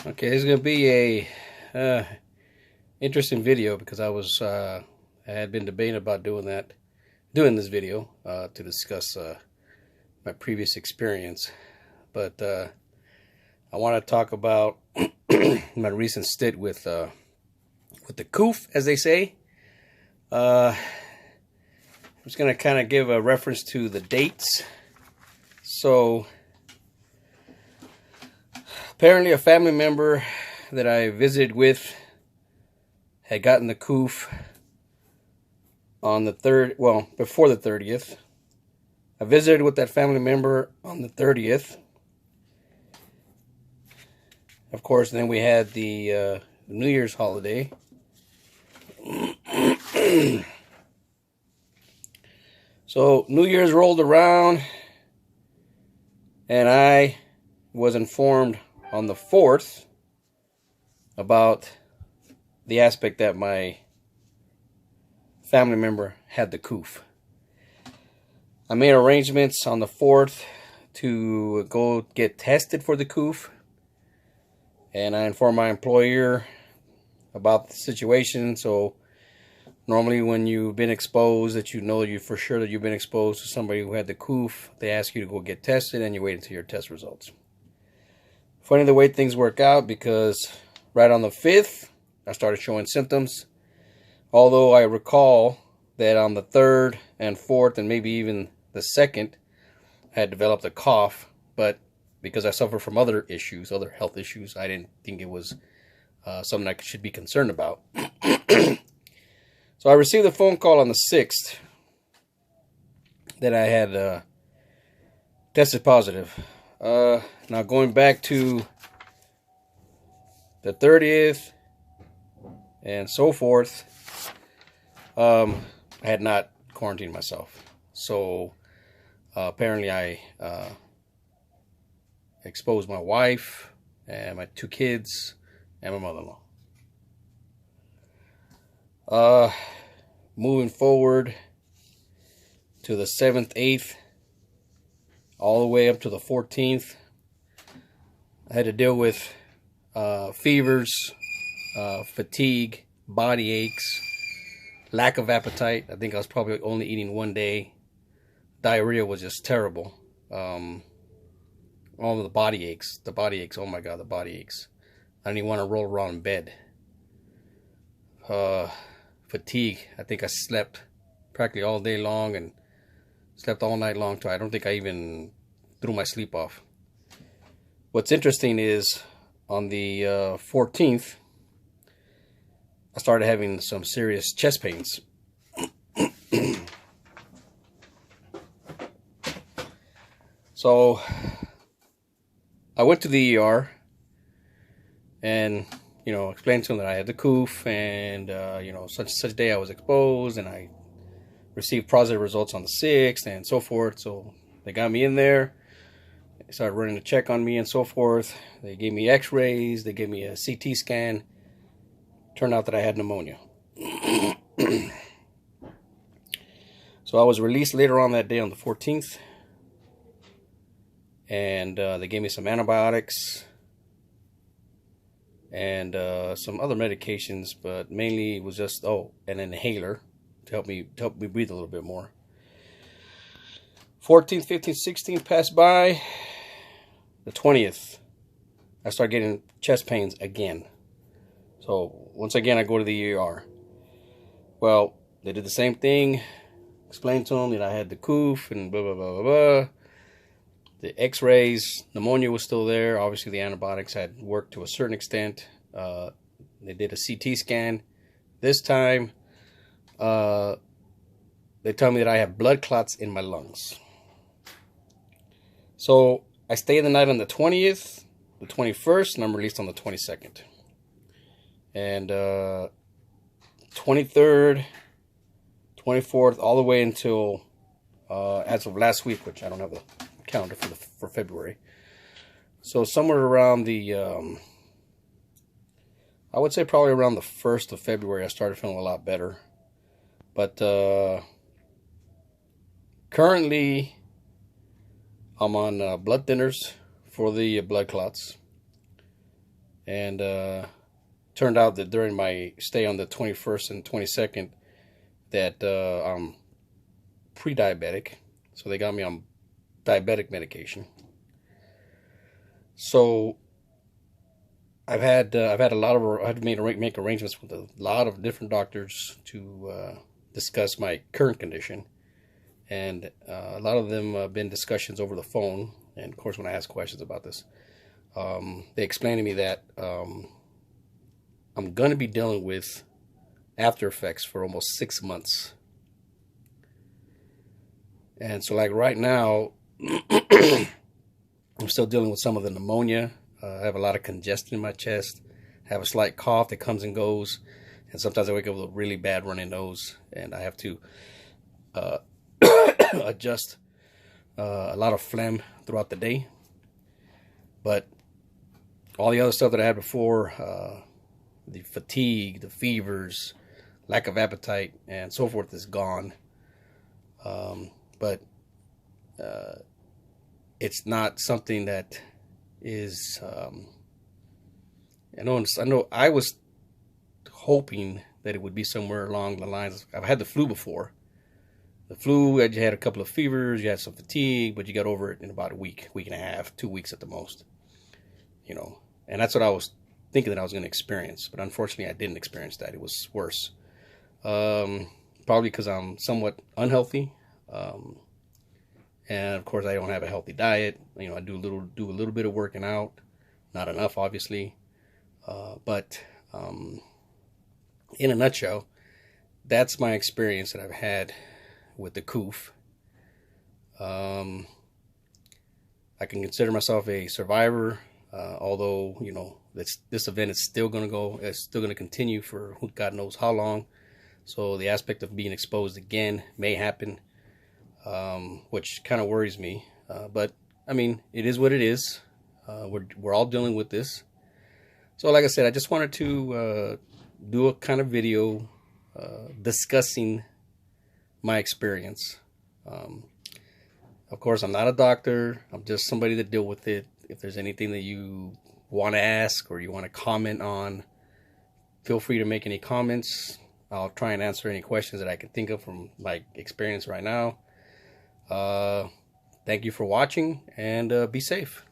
Okay, this is gonna be a interesting video because I had been debating about doing this video to discuss my previous experience, but I want to talk about my recent stint with the COOF, as they say. I'm just gonna kind of give a reference to the dates. So apparently a family member that I visited with had gotten the COOF on the before the 30th. I visited with that family member on the 30th. Of course, then we had the New Year's holiday. So New Year's rolled around, and I was informed on the 4th about the aspect that my family member had the COOF. I made arrangements on the 4th to go get tested for the COOF, and I informed my employer about the situation. So normally when you've been exposed, that you know you for sure that you've been exposed to somebody who had the COOF, they ask you to go get tested, and you wait until your test results. Funny the way things work out, because right on the 5th, I started showing symptoms. Although I recall that on the 3rd and 4th, and maybe even the 2nd, I had developed a cough. But because I suffer from other issues, other health issues, I didn't think it was something I should be concerned about. So I received a phone call on the 6th that I had tested positive. Now going back to the 30th and so forth, I had not quarantined myself. So apparently I exposed my wife and my 2 kids and my mother-in-law. Moving forward to the 7th, 8th, all the way up to the 14th, I had to deal with fevers, fatigue, body aches, lack of appetite. I think I was probably only eating one day. Diarrhea was just terrible. All the body aches. Oh my God, the body aches. I didn't even want to roll around in bed. Fatigue. I think I slept practically all day long and slept all night long too. I don't think I even threw my sleep off. What's interesting is on the 14th, I started having some serious chest pains. So I went to the ER and, explained to them that I had the COOF, and, such day I was exposed, and I received positive results on the 6th and so forth. So they got me in there. They started running a check on me and so forth. They gave me x-rays. They gave me a CT scan. Turned out that I had pneumonia. So I was released later on that day on the 14th. And they gave me some antibiotics and some other medications, but mainly it was just an inhaler to help me breathe a little bit more. 14th, 15th, 16th passed by. The 20th, I started getting chest pains again. So once again, I go to the ER. Well, they did the same thing. Explained to them that I had the COOF and blah, blah, blah, blah, blah. The x-rays, pneumonia was still there. Obviously, the antibiotics had worked to a certain extent. They did a CT scan. This time, they tell me that I have blood clots in my lungs. So I stayed the night on the 20th, the 21st, and I'm released on the 22nd. And 23rd, 24th, all the way until as of last week, which I don't have the calendar for February. So somewhere around the I would say probably around the 1st of February, I started feeling a lot better. But currently I'm on blood thinners for the blood clots, And turned out that during my stay on the 21st and 22nd that I'm pre-diabetic, so they got me on diabetic medication. So I've had a lot of I had to make arrangements with a lot of different doctors to discuss my current condition, and a lot of them have been discussions over the phone. And of course, when I ask questions about this, they explained to me that I'm going to be dealing with after effects for almost 6 months. And so, like right now, I'm still dealing with some of the pneumonia. I have a lot of congestion in my chest. I have a slight cough that comes and goes. And sometimes I wake up with a really bad runny nose, and I have to adjust a lot of phlegm throughout the day. But all the other stuff that I had before, the fatigue, the fevers, lack of appetite, and so forth is gone. But it's not something that is, I know I was hoping that it would be somewhere along the lines. I've had the flu before. The flu, you had a couple of fevers, you had some fatigue, but you got over it in about a week and a half, 2 weeks at the most. You know, and that's what I was thinking that I was going to experience. But unfortunately, I didn't experience that. It was worse. Probably because I'm somewhat unhealthy. And of course, I don't have a healthy diet. You know, I do a little bit of working out, not enough, obviously. But in a nutshell, that's my experience that I've had with the COOF. I can consider myself a survivor, although, you know, this event is still going to go. It's still going to continue for God knows how long. So the aspect of being exposed again may happen, which kind of worries me. But I mean, it is what it is. We're all dealing with this. So like I said, I just wanted to do a kind of video discussing my experience. Of course, I'm not a doctor. I'm just somebody that deal with it. If there's anything that you want to ask or you want to comment on, feel free to make any comments. I'll try and answer any questions that I can think of from my experience right now. Thank you for watching, and be safe.